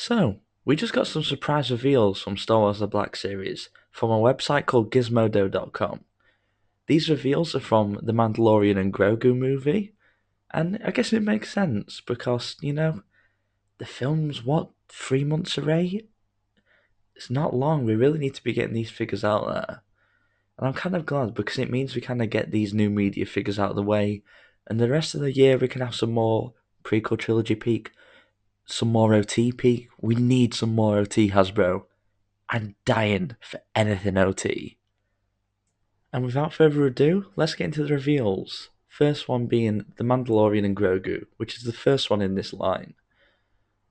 So, we just got some surprise reveals from Star Wars The Black Series from a website called Gizmodo.com. These reveals are from the Mandalorian and Grogu movie, and I guess it makes sense because, the film's 3 months away? It's not long, we really need to be getting these figures out there. And I'm kind of glad because it means we kind of get these new media figures out of the way, and the rest of the year we can have some more prequel trilogy peak, some more OT peak. We need some more OT, Hasbro. I'm dying for anything OT. And without further ado, let's get into the reveals. First one being the Mandalorian and Grogu, which is the first one in this line.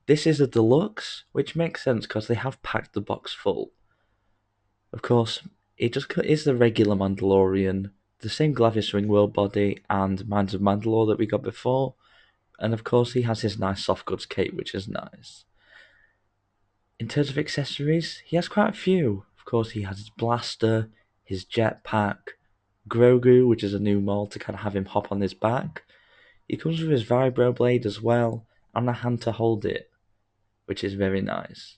This is a deluxe, which makes sense because they have packed the box full. Of course, it just is the regular Mandalorian, the same Glavis Ringworld body and Minds of Mandalore that we got before, and of course he has his nice soft goods cape, which is nice. In terms of accessories, he has quite a few. Of course, he has his blaster, his jetpack, Grogu, which is a new mold to kind of have him hop on his back. He comes with his vibroblade as well, and a hand to hold it, which is very nice.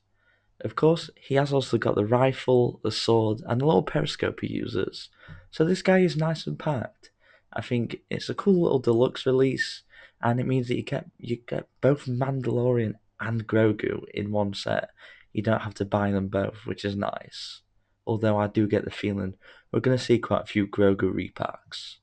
Of course, he has also got the rifle, the sword, and a little periscope he uses. So this guy is nice and packed. I think it's a cool little deluxe release, and it means that you get both Mandalorian and Grogu in one set. You don't have to buy them both, which is nice. Although I do get the feeling we're going to see quite a few Grogu repacks.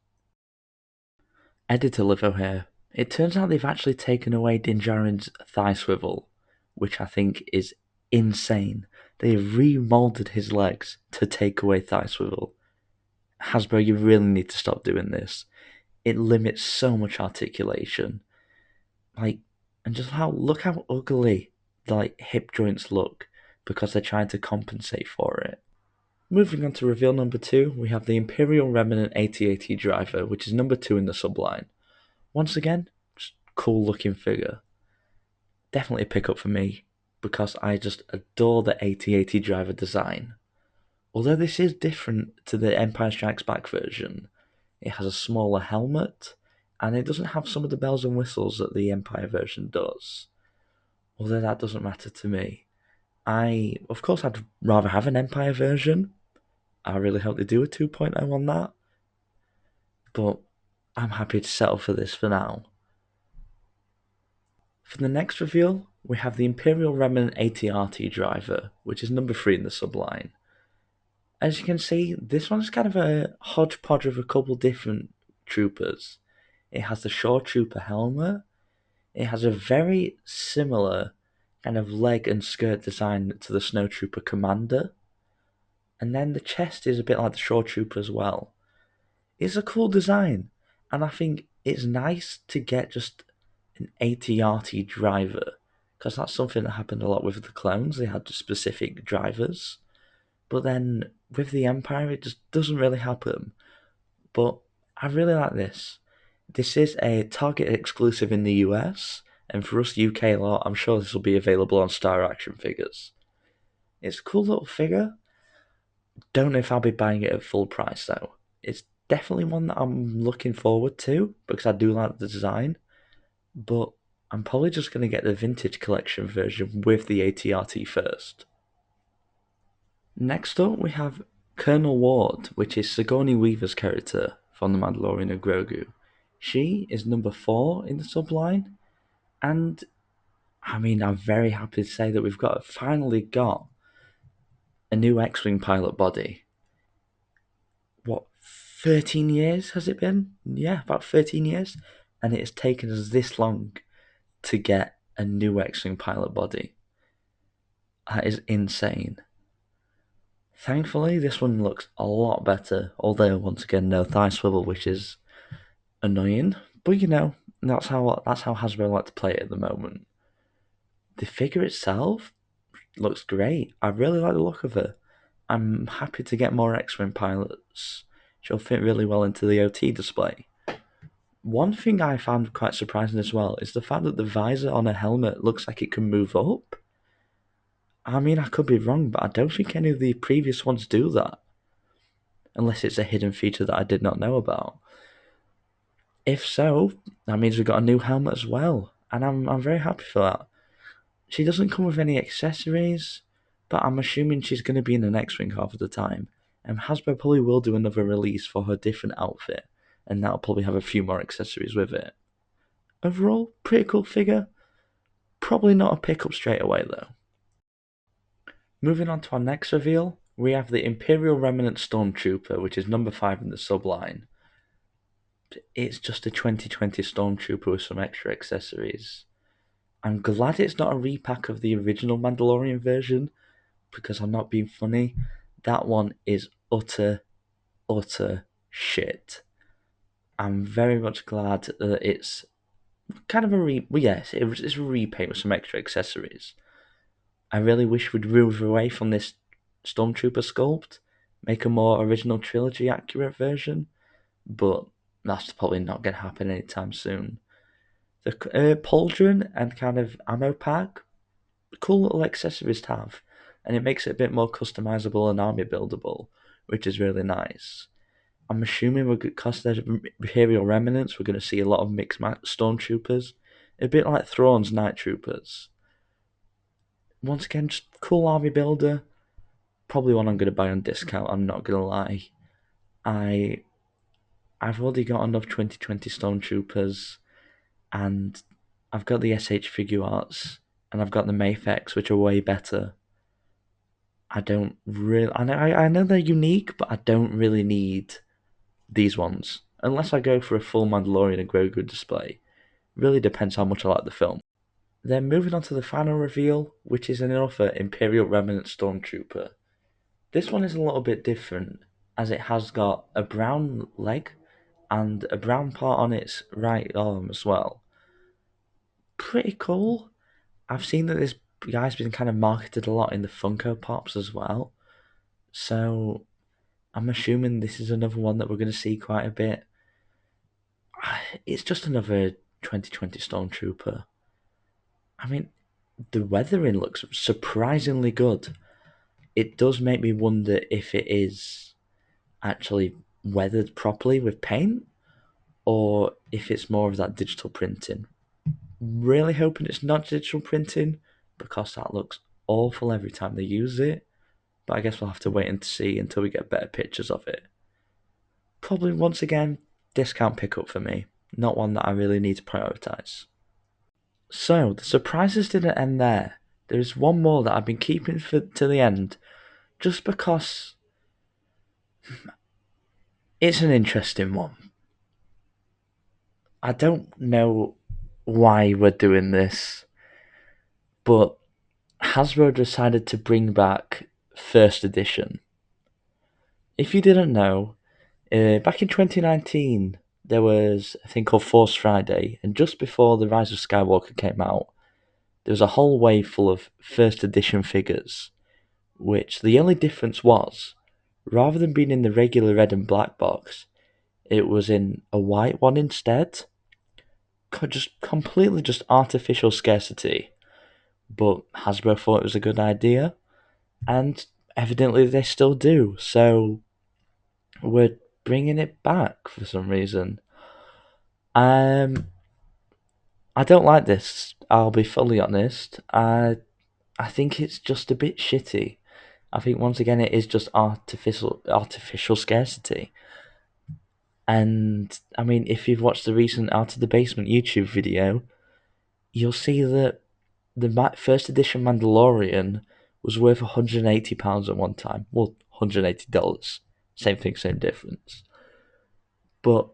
Editor Livo here. It turns out they've actually taken away Din Djarin's thigh swivel, which I think is insane. They have remolded his legs to take away thigh swivel. Hasbro, you really need to stop doing this. It limits so much articulation. And just look how ugly hip joints look because they're trying to compensate for it. Moving on to reveal number 2, we have the Imperial Remnant AT-AT driver, which is number 2 in the subline. Once again, just cool looking figure. Definitely a pickup for me because I just adore the AT-AT driver design. Although this is different to the Empire Strikes Back version, it has a smaller helmet and it doesn't have some of the bells and whistles that the Empire version does. Although that doesn't matter to me. Of course, I'd rather have an Empire version. I really hope they do a 2.0 on that. But I'm happy to settle for this for now. For the next reveal, we have the Imperial Remnant AT-RT driver, which is number 3 in the subline. As you can see, this one's kind of a hodgepodge of a couple different troopers. It has the Shore Trooper helmet. It has a very similar kind of leg and skirt design to the Snow Trooper Commander. And then the chest is a bit like the Shore Trooper as well. It's a cool design, and I think it's nice to get just an AT-RT driver, because that's something that happened a lot with the clones. They had specific drivers, but then with the Empire it just doesn't really happen. But I really like this. This is a Target exclusive in the US, and for us UK lot, I'm sure this will be available on Star Action Figures. It's a cool little figure. Don't know if I'll be buying it at full price though. It's definitely one that I'm looking forward to because I do like the design, but I'm probably just going to get the vintage collection version with the AT-RT first. Next up we have Colonel Ward, which is Sigourney Weaver's character from The Mandalorian and Grogu. She is number 4 in the subline, and I'm very happy to say that we've finally got a new X-Wing pilot body. 13 years has it been? Yeah, about 13 years. And it has taken us this long to get a new X-Wing pilot body. That is insane. Thankfully, this one looks a lot better, although once again no thigh swivel, which is annoying. But that's how Hasbro like to play it at the moment. The figure itself looks great. I really like the look of her. I'm happy to get more X-Wing pilots. She'll fit really well into the OT display. One thing I found quite surprising as well is the fact that the visor on her helmet looks like it can move up. I could be wrong, but I don't think any of the previous ones do that. Unless it's a hidden feature that I did not know about. If so, that means we've got a new helmet as well. And I'm very happy for that. She doesn't come with any accessories, but I'm assuming she's going to be in the X-Wing half of the time. And Hasbro probably will do another release for her different outfit, and that'll probably have a few more accessories with it. Overall, pretty cool figure. Probably not a pickup straight away though. Moving on to our next reveal, we have the Imperial Remnant Stormtrooper, which is number 5 in the subline. It's just a 2020 Stormtrooper with some extra accessories. I'm glad it's not a repack of the original Mandalorian version, because I'm not being funny. That one is utter shit. I'm very much glad that it's kind of it's a repaint with some extra accessories. I really wish we'd move away from this Stormtrooper sculpt, make a more original trilogy accurate version, but that's probably not going to happen anytime soon. The pauldron and kind of ammo pack, cool little accessories to have, and it makes it a bit more customizable and army buildable, which is really nice. I'm assuming because there's Imperial Remnants, we're going to see a lot of mixed Stormtroopers, a bit like Thrawn's Night Troopers. Once again, just cool army builder. Probably one I'm going to buy on discount, I'm not going to lie. I've already got enough 2020 Stormtroopers, and I've got the SH figure arts, and I've got the Mafex, which are way better. I know they're unique, but I don't really need these ones. Unless I go for a full Mandalorian and Grogu display. Really depends how much I like the film. Then moving on to the final reveal, which is another Imperial Remnant Stormtrooper. This one is a little bit different, as it has got a brown leg and a brown part on its right arm as well. Pretty cool. I've seen that this guy's been kind of marketed a lot in the Funko Pops as well. So I'm assuming this is another one that we're going to see quite a bit. It's just another 2020 Stormtrooper. I mean, the weathering looks surprisingly good. It does make me wonder if it is actually weathered properly with paint, or if it's more of that digital printing. Really hoping it's not digital printing, because that looks awful every time they use it. But I guess we'll have to wait and see until we get better pictures of it. Probably once again, discount pickup for me, not one that I really need to prioritise. So, the surprises didn't end there. There is one more that I've been keeping to the end, just because it's an interesting one. I don't know why we're doing this, but Hasbro decided to bring back First Edition. If you didn't know, back in 2019, there was a thing called Force Friday, and just before The Rise of Skywalker came out, there was a whole wave full of First Edition figures, which the only difference was, rather than being in the regular red and black box, it was in a white one instead. Just completely just artificial scarcity. But Hasbro thought it was a good idea, and evidently they still do. So we're bringing it back for some reason. I don't like this. I'll be fully honest. I think it's just a bit shitty. I think once again it is just artificial scarcity. And I mean, if you've watched the recent Out of the Basement YouTube video, you'll see that the first edition Mandalorian was worth £180 at one time. Well, $180. Same thing, same difference. But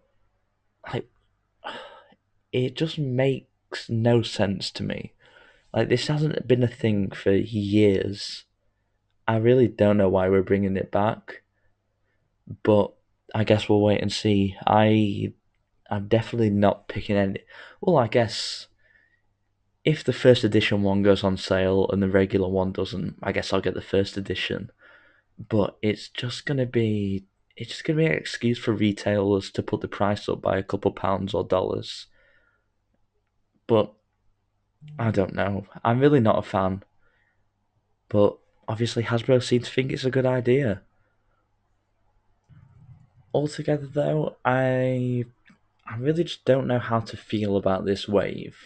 like, it just makes no sense to me. Like, this hasn't been a thing for years. I really don't know why we're bringing it back, but I guess we'll wait and see. I'm definitely not picking any. Well, I guess if the first edition one goes on sale and the regular one doesn't, I guess I'll get the first edition. But it's just gonna be an excuse for retailers to put the price up by a couple pounds or dollars. But I don't know. I'm really not a fan. But obviously Hasbro seems to think it's a good idea. Altogether though, I really just don't know how to feel about this wave.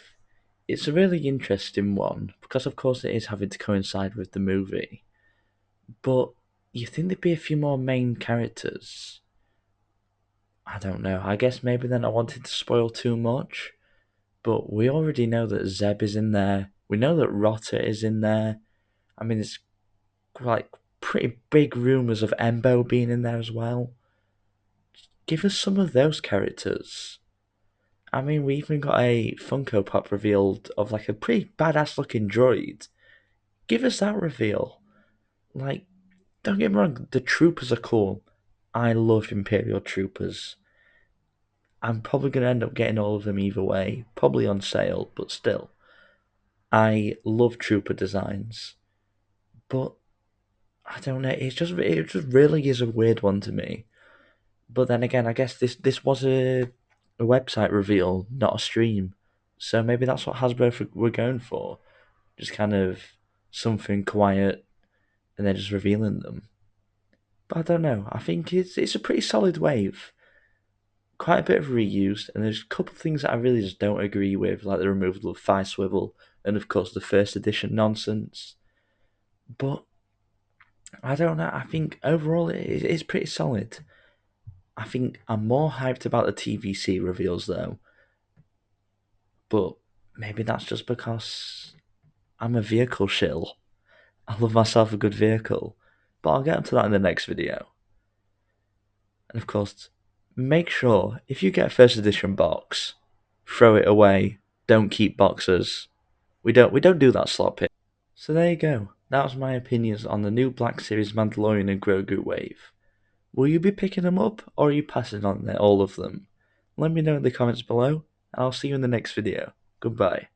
It's a really interesting one because, of course, it is having to coincide with the movie. But you think there'd be a few more main characters? I don't know. I guess maybe then I wanted to spoil too much. But we already know that Zeb is in there. We know that Rotter is in there. I mean, it's like pretty big rumours of Embo being in there as well. Give us some of those characters. I mean, we even got a Funko Pop revealed of like a pretty badass looking droid. Give us that reveal. Like, don't get me wrong, the troopers are cool. I love Imperial troopers. I'm probably going to end up getting all of them either way, probably on sale, but still. I love trooper designs, but I don't know. It just really is a weird one to me. But then again, I guess this was a website reveal, not a stream. So maybe that's what Hasbro were going for. Just kind of something quiet and then just revealing them. But I don't know. I think it's a pretty solid wave. Quite a bit of reuse, and there's a couple of things that I really just don't agree with, like the removal of Thigh Swivel and of course the first edition nonsense. But I don't know. I think overall it's pretty solid. I think I'm more hyped about the TVC reveals though, but maybe that's just because I'm a vehicle shill. I love myself a good vehicle, but I'll get into that in the next video. And of course, make sure if you get a first edition box, throw it away. Don't keep boxes. We don't do that slot pick. So there you go. That was my opinions on the new Black Series Mandalorian and Grogu wave. Will you be picking them up, or are you passing on all of them? Let me know in the comments below, and I'll see you in the next video. Goodbye.